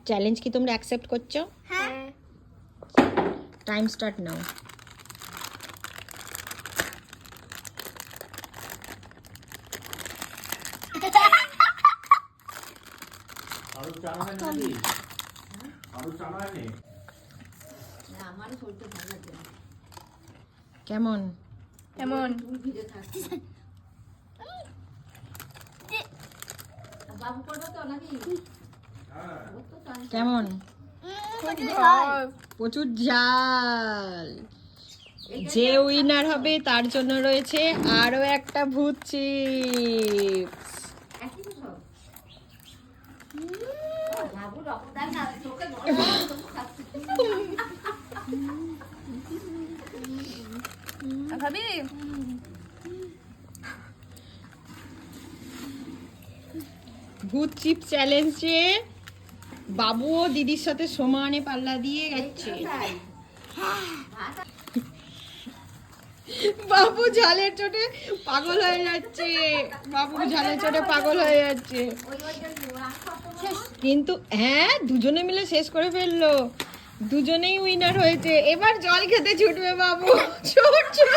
Challenge কি তোমরা accept করছো? হ্যাঁ। Time start now. আরো চানা হয় নাকি? আরো চানা হয় নি? কেমন? কেমন? কেমন? প্রচুর ঝাল। যে উইনার হবে তার জন্য রয়েছে আরো একটা ভূত চিপস। ভাবি ভূত চিপ চ্যালেঞ্জে বাবুও দিদির সাথে সমানে পাল্লা দিয়ে গেছে। বাবু ঝালের চোটে পাগল হয়ে যাচ্ছে, বাবু ঝালের চোটে পাগল হয়ে যাচ্ছে। কিন্তু হ্যাঁ, দুজনে মিলে শেষ করে ফেললো, দুজনেই উইনার হয়েছে। এবার জল খেতে ছুটবে বাবু, ছোট ছোট।